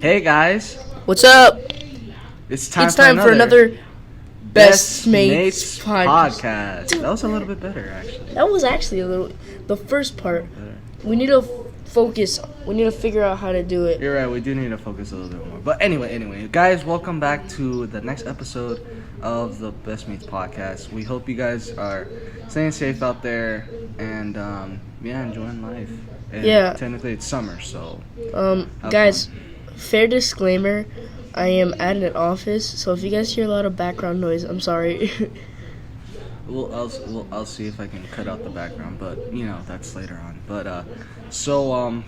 Hey guys, What's up? it's time For another Best Mates podcast. That was a little bit better, actually. That was actually the first part. We need to focus. We need to figure out how to do it. You're right, we do need to focus a little bit more. But anyway, guys, welcome back to the next episode of the Best Mates podcast. We hope you guys are staying safe out there and enjoying life. And technically it's summer, so guys. fun. Fair disclaimer, I am at an office, so if you guys hear a lot of background noise, I'm sorry. I'll see if I can cut out the background, but that's later on. But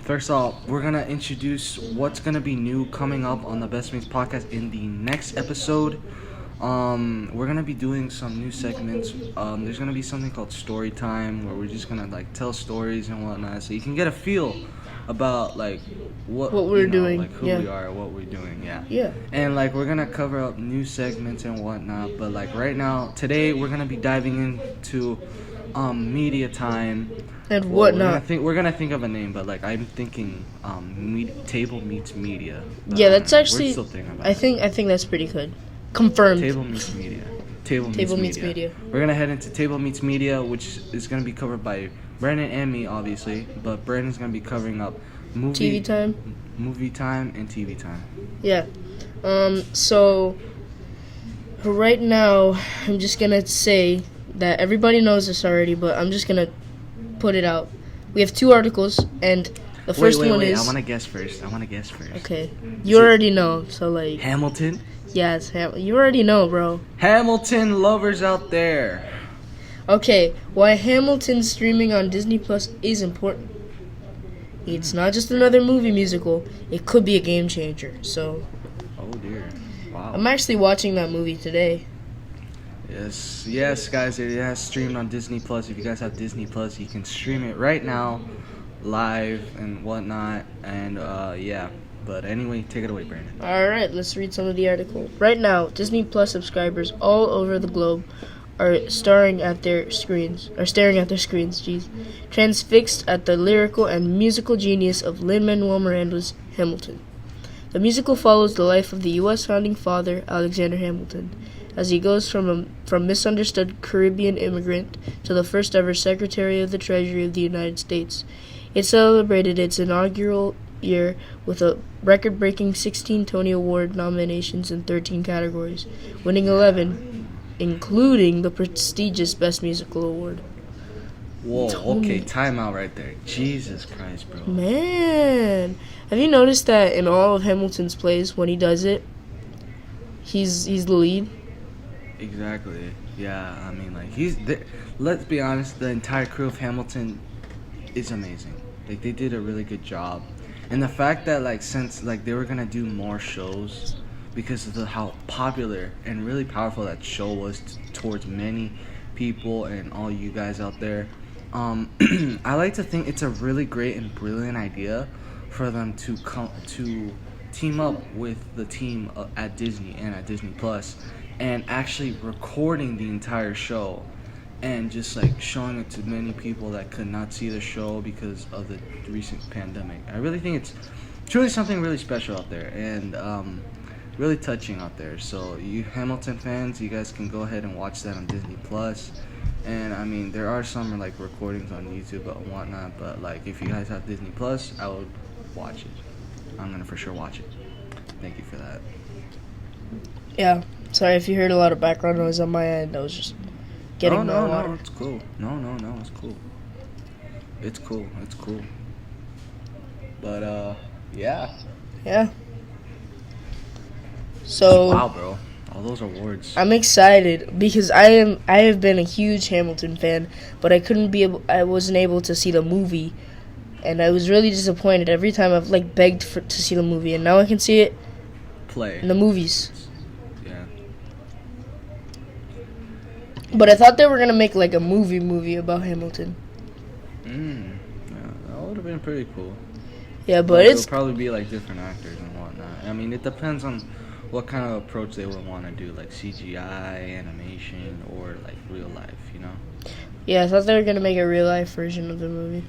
first off, we're gonna introduce what's gonna be new coming up on the Best Mates podcast in the next episode. We're gonna be doing some new segments. There's gonna be something called story time, where we're just gonna tell stories and whatnot, so you can get a feel about what we're doing, who we are, what we're doing, yeah. And we're gonna cover up new segments and whatnot. But right now, today we're gonna be diving into media time and whatnot. We're gonna think of a name, but I'm thinking table meets media. Yeah, that's actually. We're still thinking about I think that's pretty good. Confirmed. Table meets media. Table meets media. We're gonna head into Table Meets Media, which is gonna be covered by Brandon and me, obviously. But Brandon's gonna be covering up movie time, and TV time. Yeah. So right now, I'm just gonna say that everybody knows this already, but I'm just gonna put it out. We have two articles, and the first one is. I want to guess first. Okay. You already know, so Hamilton. Yes, you already know, bro. Hamilton lovers out there. Okay, why Hamilton streaming on Disney Plus is important. It's not just another movie musical. It could be a game changer. So. Oh dear! Wow. I'm actually watching that movie today. Yes, guys. It has streamed on Disney Plus. If you guys have Disney Plus, you can stream it right now, live and whatnot. And But anyway, take it away, Brandon. Alright, let's read some of the article. Right now, Disney Plus subscribers all over the globe are staring at their screens, transfixed at the lyrical and musical genius of Lin-Manuel Miranda's Hamilton. The musical follows the life of the U.S. founding father, Alexander Hamilton, as he goes from misunderstood Caribbean immigrant to the first ever Secretary of the Treasury of the United States. It celebrated its inaugural year with a record-breaking 16 Tony Award nominations in 13 categories, winning 11, including the prestigious Best Musical Award. Whoa, okay, time out right there. Jesus Christ, bro. Man, have you noticed that in all of Hamilton's plays, when he does it, he's the lead? Exactly. Yeah, I mean, let's be honest, the entire crew of Hamilton is amazing. They did a really good job. And the fact that since they were gonna do more shows because of how popular and really powerful that show was towards many people and all you guys out there, I like to think it's a really great and brilliant idea for them to team up with the team at Disney and at Disney Plus and actually recording the entire show. And just showing it to many people that could not see the show because of the recent pandemic. I really think it's truly something really special out there and really touching out there. So you Hamilton fans, you guys can go ahead and watch that on Disney Plus. And I mean, there are some recordings on YouTube and whatnot. But if you guys have Disney Plus, I would watch it. I'm gonna for sure watch it. Thank you for that. Yeah. Sorry if you heard a lot of background noise on my end. I was just. No, it's cool. No, it's cool. It's cool. But, yeah. Yeah. So. Wow, bro. All those awards. I'm excited because I have been a huge Hamilton fan, but I wasn't able to see the movie, and I was really disappointed every time I've begged to see the movie, and now I can see it. In the movies. But I thought they were gonna make a movie about Hamilton. Yeah, that would have been pretty cool. Yeah, but it'll probably be different actors and whatnot. I mean, it depends on what kind of approach they would want to do, CGI, animation, or real life, Yeah, I thought they were gonna make a real life version of the movie.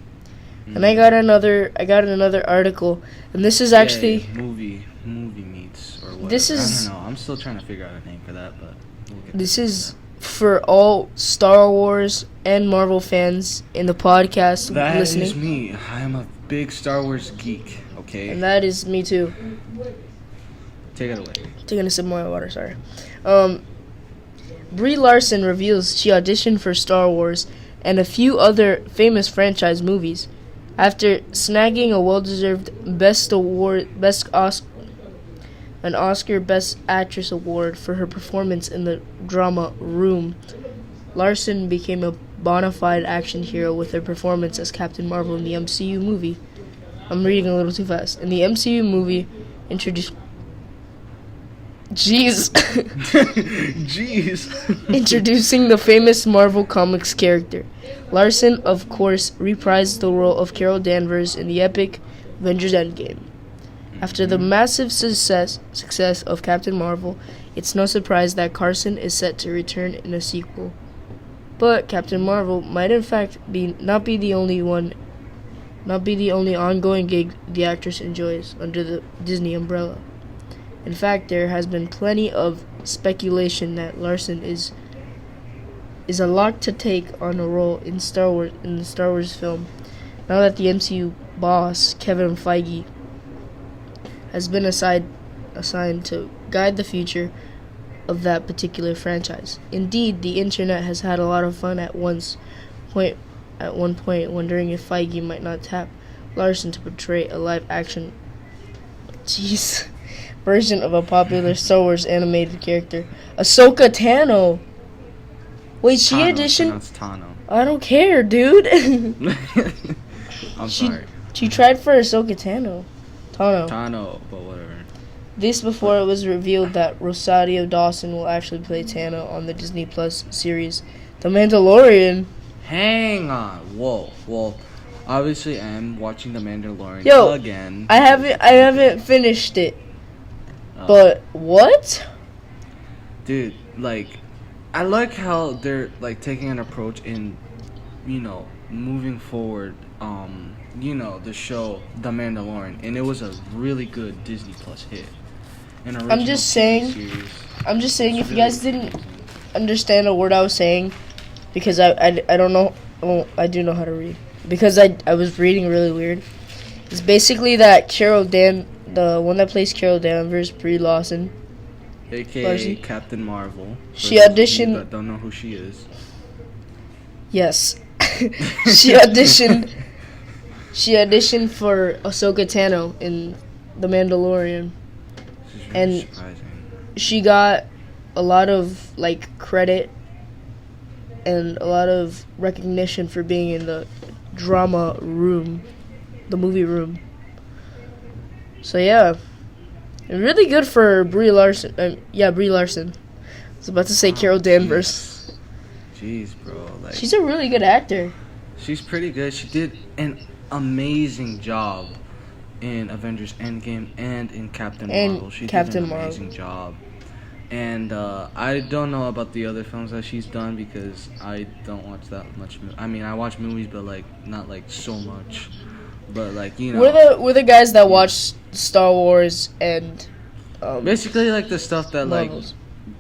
And I got another article, and this is actually movie meets or whatever. This is, I don't know. I'm still trying to figure out a name for that, but we'll get this is for all Star Wars and Marvel fans in the podcast that listening. is me. I am a big Star Wars geek. Okay. And that is me too. Take it away. Taking a sip of my water, sorry. Brie Larson reveals she auditioned for Star Wars and a few other famous franchise movies after snagging a well-deserved an Oscar Best Actress award for her performance in the drama Room. Larson became a bona fide action hero with her performance as Captain Marvel in the MCU movie. I'm reading a little too fast. In the MCU movie, Jeez. Introducing the famous Marvel Comics character. Larson, of course, reprised the role of Carol Danvers in the epic Avengers Endgame. After the massive success of Captain Marvel, it's no surprise that Carson is set to return in a sequel. But Captain Marvel might in fact not be the only ongoing gig the actress enjoys under the Disney umbrella. In fact, there has been plenty of speculation that Larson is a lock to take on a role in the Star Wars film, now that the MCU boss Kevin Feige has been assigned to guide the future of that particular franchise. Indeed, the internet has had a lot of fun at one point wondering if Feige might not tap Larson to portray a live-action version of a popular Star Wars animated character, Ahsoka Tano. Wait, she auditioned? Tano. I don't care, dude. I'm sorry. She tried for Ahsoka Tano, but whatever. This before it was revealed that Rosario Dawson will actually play Tano on the Disney Plus series, The Mandalorian. Hang on. Whoa. Well, obviously I am watching The Mandalorian again. I haven't finished it. But what? Dude, like, I like how they're like taking an approach in, moving forward. The show The Mandalorian, and it was a really good Disney Plus hit. I'm just saying if you guys didn't understand a word I was saying, because I don't know, well, I do know how to read, because I was reading really weird. It's basically that the one that plays Carol Danvers, Brie Larson, aka Captain Marvel. She auditioned. That don't know who she is. Yes, she auditioned. She auditioned for Ahsoka Tano in The Mandalorian, and she got a lot of credit and a lot of recognition for being in the drama Room, the movie Room. So yeah, really good for Brie Larson. Brie Larson. I was about to say Carol Danvers. Jeez, bro. She's a really good actor. She's pretty good. She did an amazing job in Avengers Endgame and in Captain Marvel. She did an amazing job. And I don't know about the other films that she's done because I don't watch that much. I mean, I watch movies, but not so much. But we're the guys that watch Star Wars and basically the stuff that Marvels.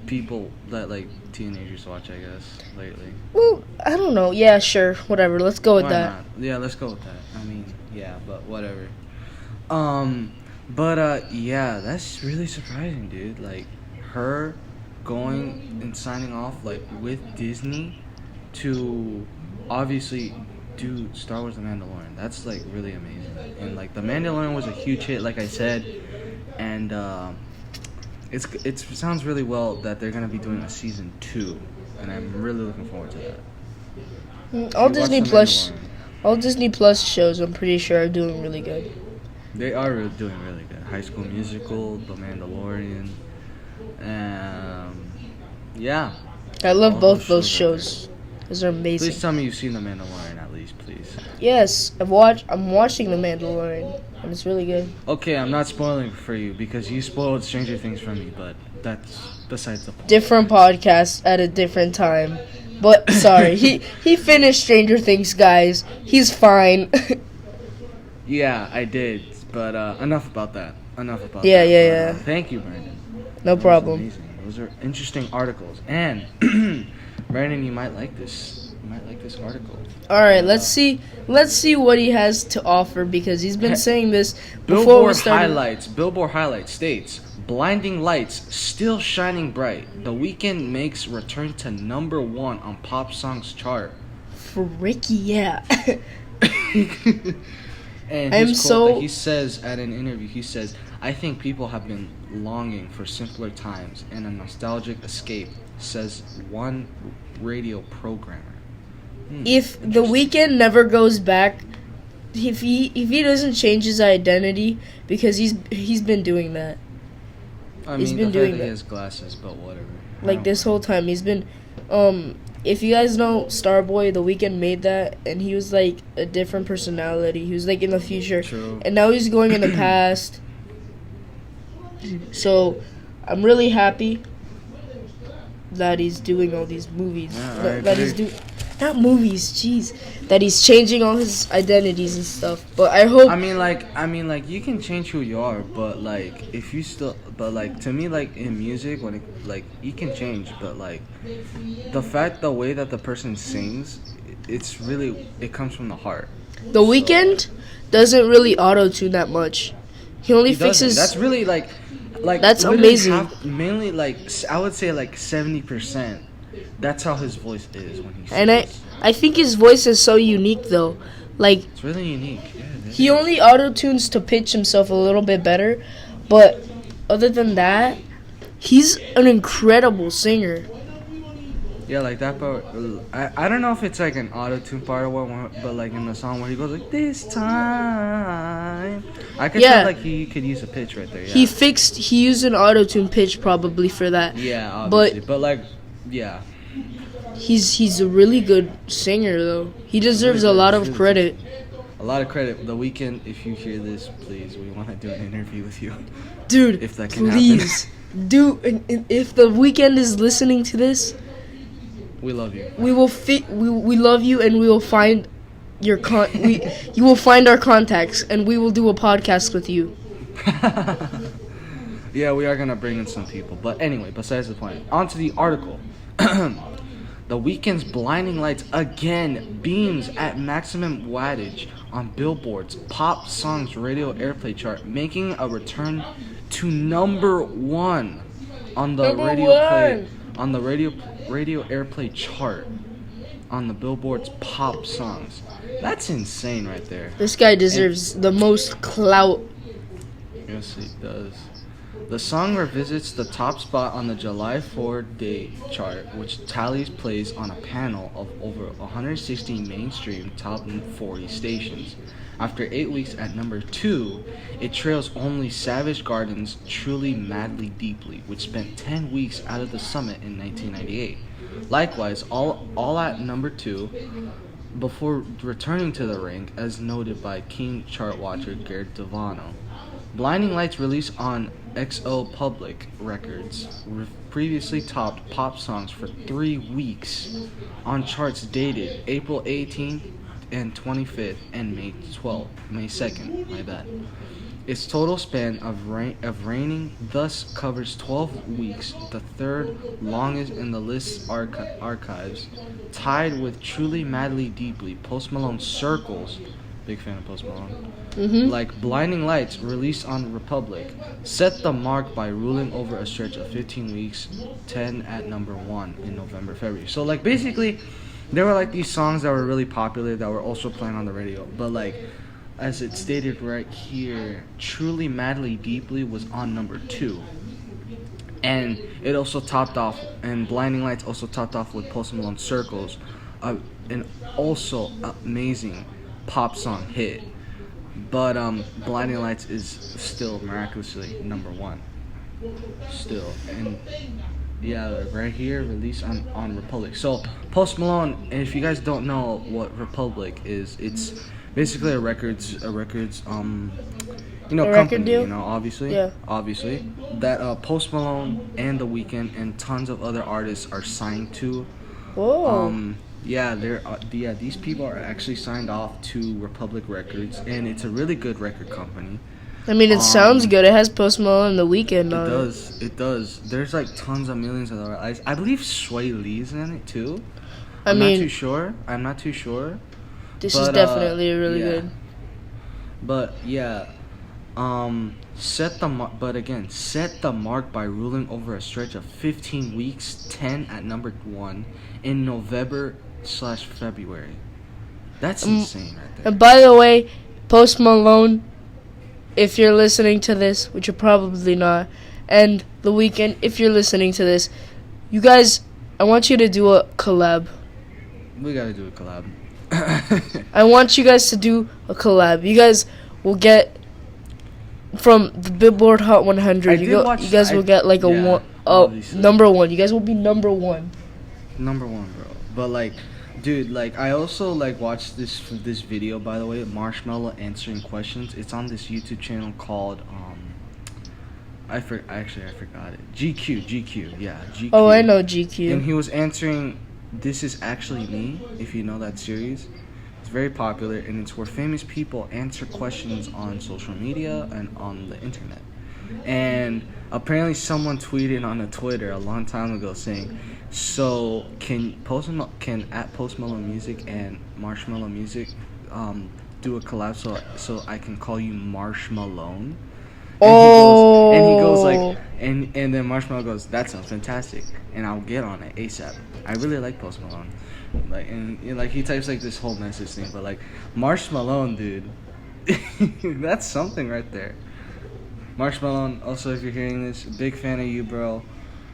People that teenagers watch, I guess, lately. Well, I don't know. Yeah, sure, whatever. Let's go with that. Not? Yeah, let's go with that. I mean, yeah, but whatever. Yeah, that's really surprising, dude. Her going and signing off with Disney to obviously do Star Wars: The Mandalorian. That's really amazing. And The Mandalorian was a huge hit, like I said, and it sounds really well that they're gonna be doing a season 2, and I'm really looking forward to that. All Disney Plus shows, I'm pretty sure, are doing really good. They are doing really good. High School Musical, The Mandalorian. Yeah. I love both those shows. Those are amazing. Please tell me you've seen The Mandalorian at least, please. Yes, I'm watching The Mandalorian, and it's really good. Okay, I'm not spoiling for you because you spoiled Stranger Things for me, but that's besides the point. Different podcast at a different time. But sorry, he finished Stranger Things, guys. He's fine. Yeah, I did. But enough about that. Enough about Yeah, that. yeah. Thank you, Brandon. No That was problem. amazing. Those are interesting articles. And Brandon, you might like this. You might like this article. All right, let's see what he has to offer, because he's been saying this before we Billboard started. Billboard highlights states, blinding lights still shining bright. The Weeknd makes return to #1 on pop songs chart. Freaky, yeah. And his quote that he says at an interview, he says, "I think people have been longing for simpler times and a nostalgic escape," says one radio programmer. If the Weeknd never goes back, if he doesn't change his identity, because he's been doing that. I mean, he's been the doing fact that that. he has glasses, but whatever. Like this whole time, he's been. If you guys know Starboy, the Weeknd made that, and he was like a different personality. He was like in the future, True. and now he's going in the past. So, I'm really happy that he's doing all these movies. Yeah, that he's doing, not movies, jeez. That he's changing all his identities and stuff. But I hope. I mean, like you can change who you are, but like if you still, but like to me, like in music, when it, like you can change, but like the way that the person sings, it's really, it comes from the heart. The Weeknd doesn't really auto-tune that much. He only fixes. That's really like that's amazing. Mainly, like I would say, like 70%. That's how his voice is when he sings. And I think his voice is so unique, though. Like, it's really unique. Yeah, he only auto-tunes to pitch himself a little bit better, but other than that, he's an incredible singer. Yeah, like that part. I don't know if it's like an auto-tune part or what, but like in the song where he goes like, "This time," I could tell like he could use a pitch right there. Yeah. He used an auto-tune pitch probably for that. Yeah, obviously. But like, yeah. He's a really good singer, though. He deserves a lot of credit. A lot of credit. The Weeknd, if you hear this, please, we want to do an interview with you. Dude, if that can please. happen. Dude, if the Weeknd is listening to this, we love you. We will we love you, and we will find your you will find our contacts, and we will do a podcast with you. Yeah, we are gonna bring in some people. But anyway, besides the point. On to the article. The Weeknd's blinding lights again beams at maximum wattage on Billboard's pop songs radio airplay chart, making a return to #1 on the radio airplay chart on the Billboard's pop songs. That's insane right there. This guy deserves the most clout. Yes, he does. The song revisits the top spot on the July 4 day chart, which tallies plays on a panel of over 160 mainstream top 40 stations. After 8 weeks at #2, it trails only Savage Garden's Truly Madly Deeply, which spent 10 weeks out of the summit in 1998. Likewise, all at #2, before returning to the rank, as noted by King chart watcher Garrett Devano. Blinding Lights, released on XO Public Records, previously topped pop songs for 3 weeks on charts dated April 18th and 25th and May 2nd. My bad. Its total span of reigning thus covers 12 weeks, the third longest in the list's archives, tied with Truly Madly Deeply, Post Malone's Circles. Big fan of Post Malone. Like Blinding Lights, released on Republic, set the mark by ruling over a stretch of 15 weeks, 10 at #1 in November, February. So like basically, there were like these songs that were really popular that were also playing on the radio. But like, as it stated right here, Truly Madly Deeply was on #2. And it also topped off, and Blinding Lights also topped off with Post Malone's Circles, an also amazing pop song hit. But Blinding Lights is still miraculously #1. Still. And yeah, right here, released on Republic. So Post Malone, and if you guys don't know what Republic is, it's basically a records company, deal? Obviously. Yeah. Obviously. That Post Malone and The Weeknd and tons of other artists are signed to. Whoa. Yeah, these people are actually signed off to Republic Records, and it's a really good record company. I mean, it sounds good. It has Post Malone and The Weeknd It on it. does. It does. There's like tons of millions of dollars. I believe Sway Lee's in it too. I I'm mean, not too sure. I'm not too sure. this is But, definitely really yeah. good. But yeah, set the mark by ruling over a stretch of 15 weeks, 10 at number 1 in November/February. That's insane right there. And by the way, Post Malone, if you're listening to this, which you're probably not, and The Weeknd, if you're listening to this, you guys, I want you to do a collab. We gotta do a collab. I want you guys to do a collab. You guys will get from the Billboard Hot 100. You guys will get like number 1. You guys will be number 1. Number 1, bro. But like, dude, like I also like watched this video, by the way, Marshmello answering questions. It's on this YouTube channel called I forgot it. GQ, yeah, GQ. Oh, I know GQ. And he was answering This Is Actually Me, if you know that series. It's very popular, and it's where famous people answer questions on social media and on the internet. And apparently someone tweeted on a Twitter a long time ago saying, so can at Post Malone Music and Marshmello Music do a collab so I can call you Marshmello? And he goes like, and then Marshmello goes, that sounds fantastic, and I'll get on it ASAP. I really like Post Malone, like, and like he types like this whole message thing, but like Marshmello, dude, that's something right there. Marshmello, also if you're hearing this, big fan of you, bro.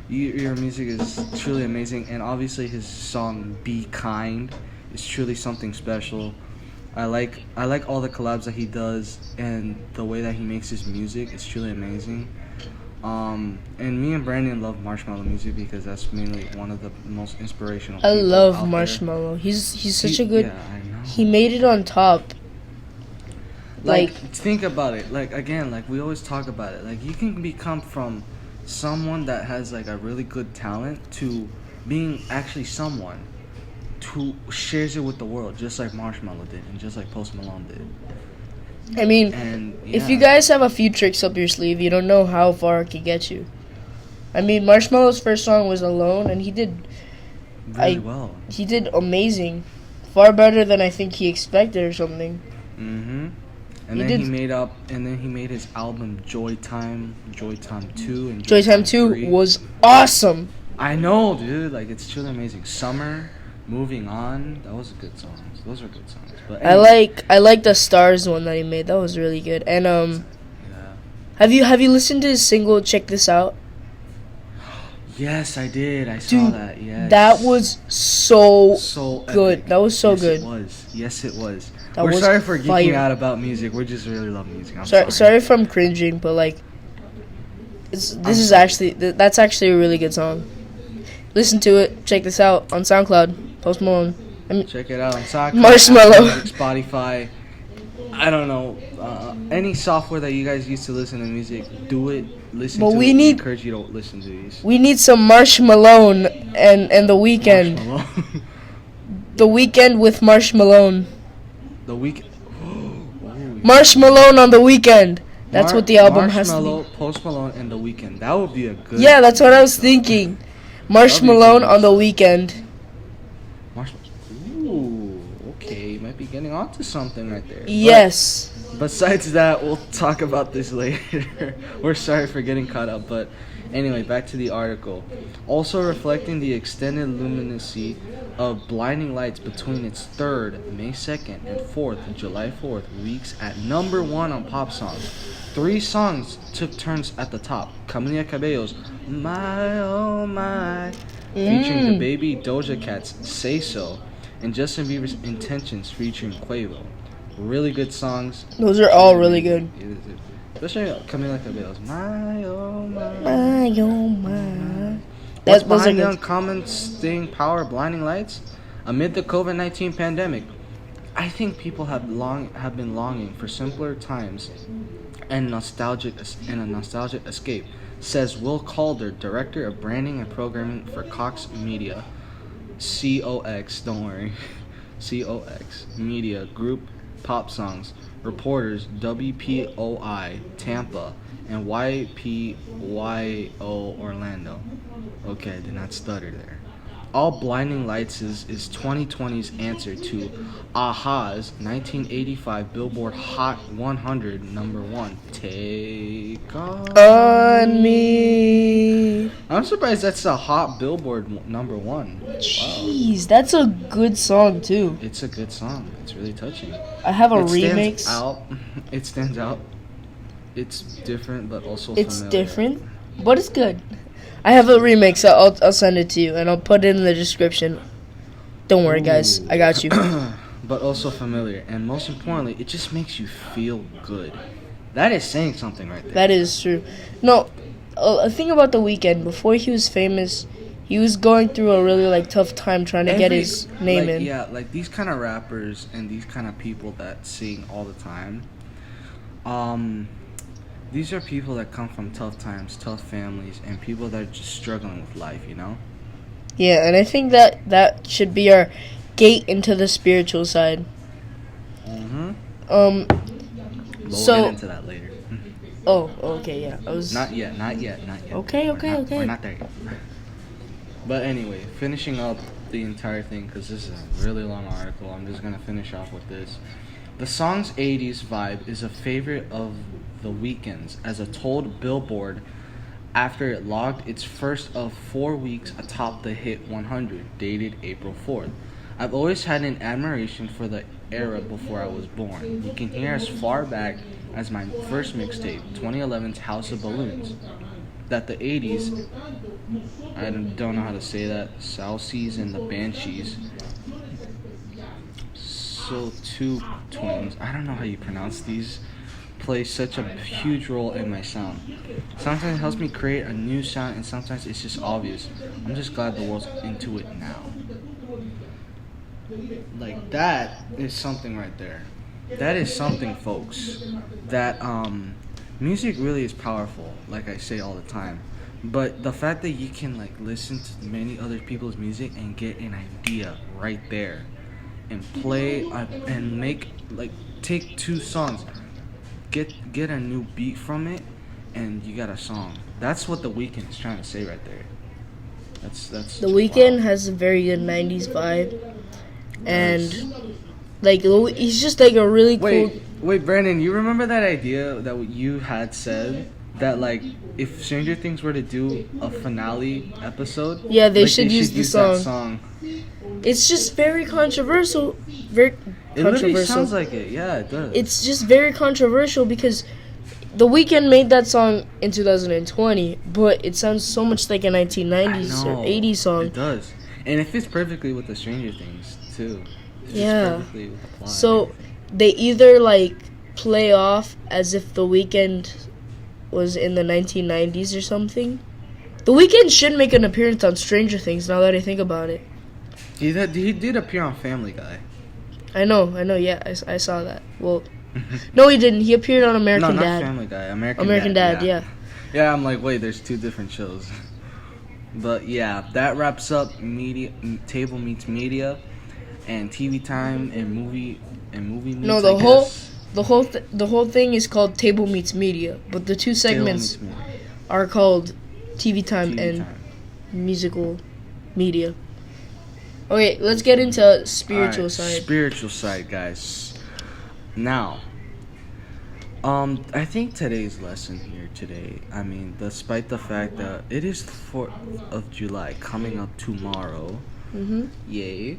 Your music is truly amazing, and obviously his song "Be Kind" is truly something special. I like all the collabs that he does, and the way that he makes his music is truly amazing. And me and Brandon love Marshmello music because that's mainly one of the most inspirational. I love out Marshmello. there. He's such a good. Yeah, I know. He made it on top. Like think about it. Like again, like we always talk about it. Like you can become from someone that has like a really good talent to being actually someone who shares it with the world, just like Marshmello did, and just like Post Malone did. I mean, if you guys have a few tricks up your sleeve, you don't know how far it can get you. I mean, Marshmello's first song was Alone, and he did really well. He did amazing, far better than I think he expected or something. Mhm. And then he made his album Joytime 2, and Joytime 2 3. was awesome. I know, dude. Like it's truly amazing. Summer, Moving On, that was a good song. Those are good songs. But anyway. I like the Stars one that he made. That was really good. And yeah. have you listened to his single Check This Out? Yes, I did. I saw that. Yes. That was so good. Epic. That was so good. Yes, it was. That We're was sorry for geeking fire. out about music. We just really love music. I'm sorry if I'm cringing, but like, that's actually a really good song. Listen to it. Check this out on SoundCloud. Post Malone. Check it out on SoundCloud, Marshmello, Spotify. I don't know, any software that you guys use to listen to music. Do it. Listen to it. I encourage you to listen to these. We need some Marshmello and The Weeknd. The Weeknd with Marshmello. The Weeknd. Marshmello on The Weeknd. That's what the album has to be. Post Malone and The Weeknd. That would be a good. Yeah, that's what I was thinking. Marshmello on The Weeknd. Ooh, okay, you might be getting onto something right there. Yes. But besides that, we'll talk about this later. We're sorry for getting caught up, but anyway, back to the article. Also reflecting the extended luminosity of blinding lights between its 3rd, May 2nd, and 4th, July 4th, weeks at number 1 on pop songs. 3 songs took turns at the top. Camila Cabello's My Oh My, featuring the Baby Doja Cat's Say So, and Justin Bieber's Intentions featuring Quavo. Really good songs. Those are all really good. Especially Camila Cabello's My Oh My. My Oh My. What's behind the uncommon staying power of blinding lights? Amid the COVID-19 pandemic, I think people have been longing for simpler times and a nostalgic escape, says Will Calder, director of branding and programming for Cox Media. COX, don't worry. COX, Media, Group, Pop Songs, Reporters, WPOI, Tampa, and YPYO, Orlando. Okay, I did not stutter there. All Blinding Lights is 2020's answer to Aha's 1985 Billboard Hot 100 #1. Take On me. I'm surprised that's a hot Billboard #1. Wow. Jeez, that's a good song too. It's a good song. It's really touching. I have a It remix. stands out. It stands out. It's different, but also It's familiar. different, but it's good. I have a remix. I'll send it to you, and I'll put it in the description. Don't worry, guys. I got you. But also familiar, and most importantly, it just makes you feel good. That is saying something right there. That is true. No, a thing about The Weeknd, before he was famous, he was going through a really tough time trying to get his name in. Yeah, like these kind of rappers and these kind of people that sing all the time. These are people that come from tough times, tough families, and people that are just struggling with life, you know? Yeah, and I think that should be our gate into the spiritual side. Mm-hmm. We'll get into that later. Oh, okay, yeah. Not yet. Okay. We're not there yet. But anyway, finishing up the entire thing, because this is a really long article, I'm just going to finish off with this. The song's 80s vibe is a favorite of The Weeknd's, as it told Billboard after it logged its first of 4 weeks atop the hit 100, dated April 4th. I've always had an admiration for the era before I was born. You can hear as far back as my first mixtape, 2011's House of Balloons, that the 80s, I don't know how to say that, Salsies and the Banshees, so two twins, I don't know how you pronounce these, play such a huge role in my sound. Sometimes it helps me create a new sound, and sometimes it's just obvious. I'm just glad the world's into it now. Like, that is something right there. That is something, folks. That music really is powerful, like I say all the time. But the fact that you can listen to many other people's music and get an idea right there, and play and make take two songs, get a new beat from it, and you got a song. That's what The Weeknd is trying to say right there. That's The Weeknd has a very good 90s vibe, and he's just a really cool. Wait, Brandon, you remember that idea that you had said that if Stranger Things were to do a finale episode, yeah, they should use the that song. It's just very controversial. Very It literally sounds like it. Yeah, it does. It's just very controversial because The Weeknd made that song in 2020, but it sounds so much like a 1990s or 80s song. It does, and it fits perfectly with the Stranger Things too. It fits perfectly with the plot. So they either play off as if The Weeknd was in the 1990s or something. The Weeknd should make an appearance on Stranger Things. Now that I think about it. He did appear on Family Guy. I know, yeah, I saw that. Well, no, he didn't. He appeared on American Dad. No, not Family Guy. American Dad, yeah. Yeah, I'm wait, there's two different shows. But yeah, that wraps up Table Meets Media, and TV Time and movie meets. No, the whole thing is called Table Meets Media, but the two segments are called TV Time and Musical Media. Okay, let's get into spiritual side. Spiritual side, guys. Now, I think today's lesson here today, despite the fact that it is 4th of July coming up tomorrow, yay,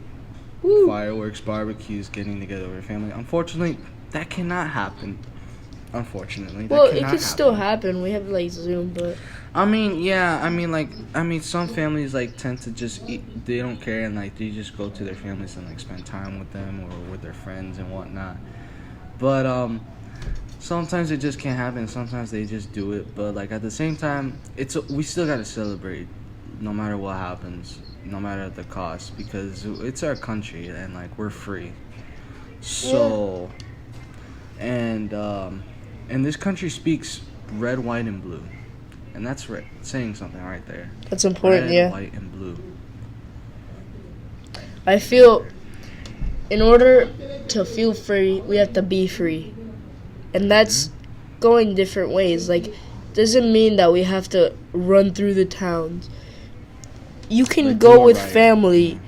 Woo. Fireworks, barbecues, getting together with your family. Unfortunately, that cannot happen. Well, it could still happen. We have Zoom, but some families tend to just eat, they don't care, and they just go to their families and spend time with them or with their friends and whatnot. But sometimes it just can't happen. Sometimes they just do it, but at the same time, we still gotta celebrate, no matter what happens, no matter the cost, because it's our country and we're free. So, and this country speaks red, white, and blue. And that's saying something right there. That's important, red, yeah. White, and blue. I feel in order to feel free, we have to be free. And that's going different ways. Like, doesn't mean that we have to run through the towns. You can go with family.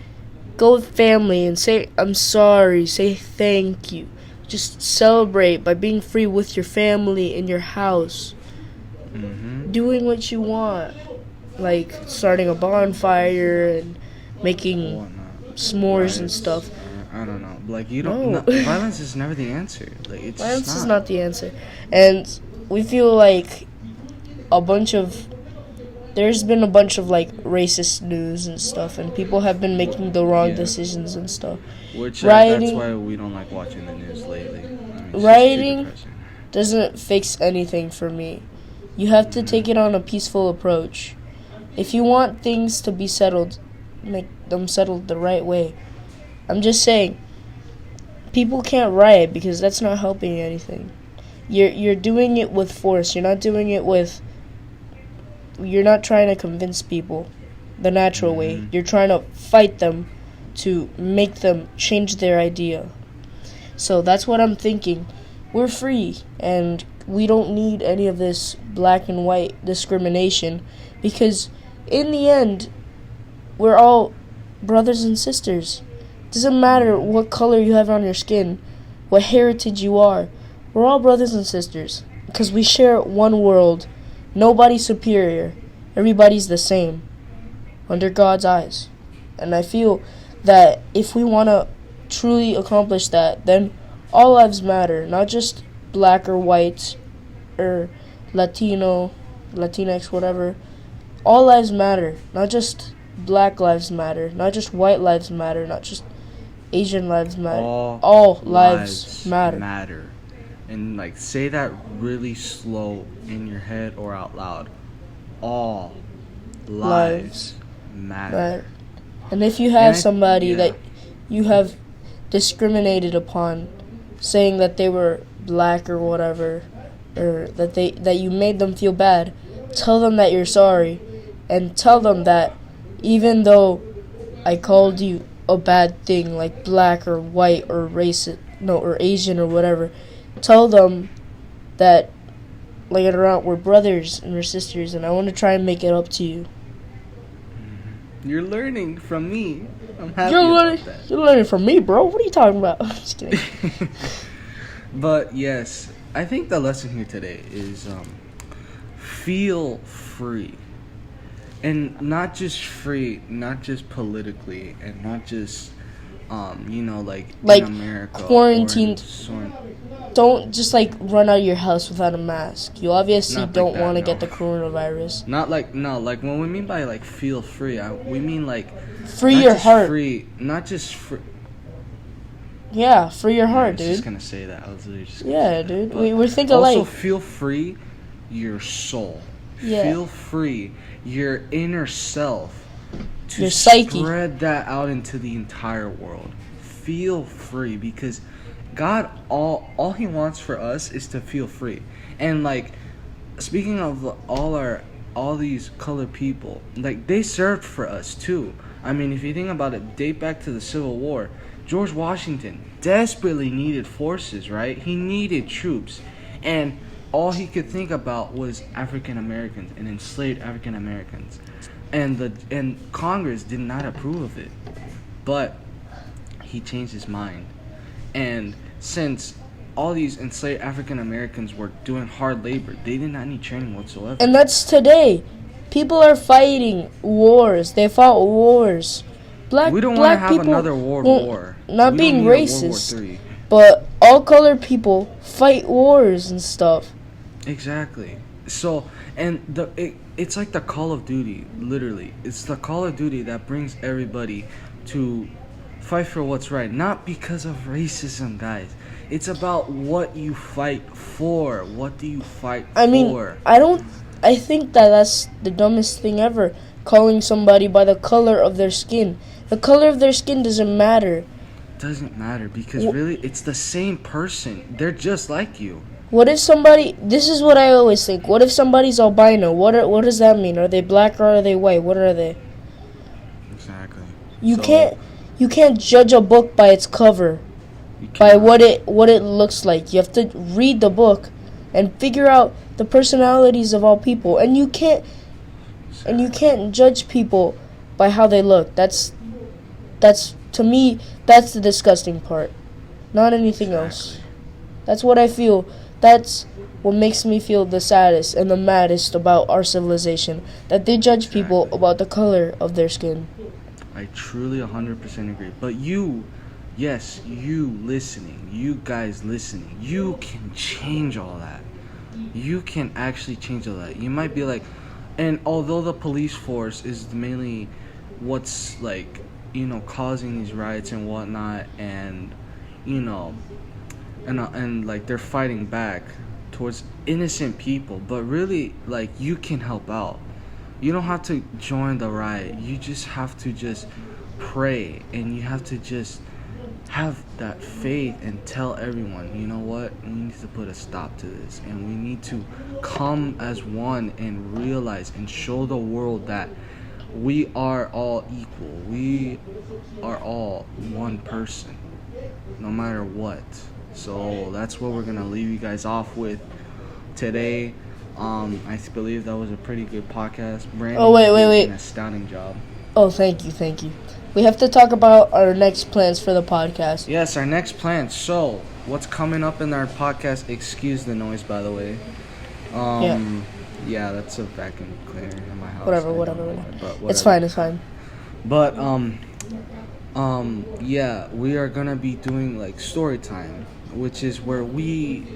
Go with family and say, I'm sorry. Say thank you. Just celebrate by being free with your family in your house. Doing what you want. Like starting a bonfire and making s'mores and stuff. I don't know. Like, you don't. No. Violence is never the answer. Like, it's violence just is not the answer. And we feel like there's been a bunch of like racist news and stuff, and people have been making the wrong decisions and stuff. Which that's why we don't like watching the news lately. Rioting doesn't fix anything for me. You have to take it on a peaceful approach. If you want things to be settled, make them settled the right way. I'm just saying, people can't riot because that's not helping anything. You're doing it with force. You're not doing it with. You're not trying to convince people the natural way. You're trying to fight them to make them change their idea. So that's what I'm thinking. We're free, and we don't need any of this black and white discrimination, because in the end, we're all brothers and sisters. Doesn't matter what color you have on your skin, what heritage you are. We're all brothers and sisters because we share one world. Nobody's superior. Everybody's the same under God's eyes. And I feel that if we want to truly accomplish that, then all lives matter, not just black or white or Latino, Latinx, whatever. All lives matter, not just black lives matter, not just white lives matter, not just Asian lives matter. All lives matter. And like, say that really slow in your head or out loud. All lives matter. And if you have somebody that you have discriminated upon, saying that they were black or whatever, or that you made them feel bad, tell them that you're sorry, and tell them that even though I called you a bad thing like black or white or racist, or Asian or whatever, tell them that later on we're brothers and we're sisters, and I want to try and make it up to you. You're learning from me. I'm happy about that. You're learning from me, bro. What are you talking about? Just kidding. But yes, I think the lesson here today is feel free. And not just free, not just politically, and not just, like in America. Quarantined. Don't just, run out of your house without a mask. You obviously don't want to get the coronavirus. Like, when we mean by, feel free, we mean, free your heart. Not just free. Yeah, free your heart, dude. I was just going to say that. I was literally just dude. We're thinking alike. Also, feel free your soul. Yeah. Feel free your inner self to your psyche. Spread that out into the entire world. Feel free, because God, all He wants for us is to feel free. And speaking of all these colored people, they served for us too. I mean, if you think about it, date back to the Civil War. George Washington desperately needed forces, right? He needed troops, and all he could think about was African Americans and enslaved African Americans, and Congress did not approve of it, but he changed his mind. And since all these enslaved African Americans were doing hard labor, they did not need training whatsoever. And that's today. People are fighting wars. They fought wars. We don't want to have another world war. Not being racist, but all colored people fight wars and stuff. Exactly. So, and it's like the Call of Duty, literally. It's the Call of Duty that brings everybody to fight for what's right. Not because of racism, guys. It's about what you fight for. What do you fight for? I mean, I think that's the dumbest thing ever. Calling somebody by the color of their skin. The color of their skin doesn't matter. Doesn't matter, because really, it's the same person. They're just like you. What if somebody... This is what I always think. What if somebody's albino? What does that mean? Are they black or are they white? What are they? Exactly. You you can't judge a book by its cover, by what it looks like. You have to read the book and figure out the personalities of all people, and you can't judge people by how they look. That's to me, that's the disgusting part, not anything else. That's what I feel. That's what makes me feel the saddest and the maddest about our civilization, that they judge people about the color of their skin. I truly 100% agree. But you listening, you guys listening, you can change all that. You can actually change all that. You might be like, and although the police force is mainly what's like, causing these riots and whatnot, and and like they're fighting back towards innocent people, but really, like, you can help out. You don't have to join the riot. You just have to just pray, and you have to just have that faith and tell everyone, you know what, we need to put a stop to this, and we need to come as one and realize and show the world that we are all equal. We are all one person, no matter what. So that's what we're gonna leave you guys off with today. I believe that was a pretty good podcast. Brandon, oh, wait. An astounding job. Oh, thank you. We have to talk about our next plans for the podcast. Yes, our next plans. So, what's coming up in our podcast? Excuse the noise, by the way. Yeah, that's a vacuum cleaner in my house. Whatever. It's fine. But yeah, we are gonna be doing like story time, which is where we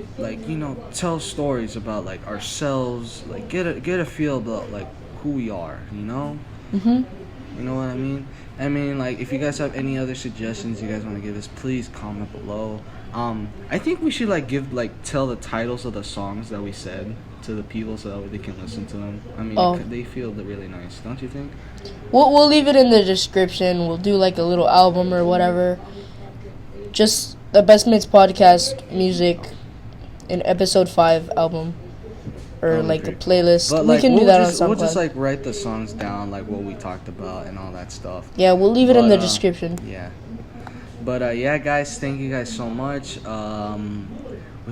tell stories about like ourselves, like get a feel about like who we are, Mhm. You know what I mean? I mean, like, if you guys have any other suggestions you guys want to give us, please comment below. I think we should tell the titles of the songs that we said to the people so that way they can listen to them. I mean, they feel really nice, don't you think? We'll leave it in the description. We'll do like a little album or whatever. Just the Best Mates Podcast music in episode 5 album. Or like a playlist. But, we can do that on SoundClouds. We'll just write the songs down, like what we talked about and all that stuff. Yeah, we'll leave it in the description. Yeah. But yeah, guys, thank you guys so much. We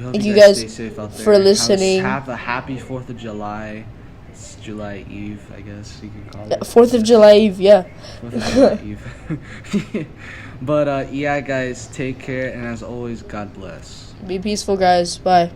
hope thank you guys stay safe out there for listening. Have a happy 4th of July. It's July Eve, I guess you can call it. 4th of July Eve, yeah. 4th of July Eve. But yeah, guys, take care, and as always, God bless. Be peaceful, guys. Bye.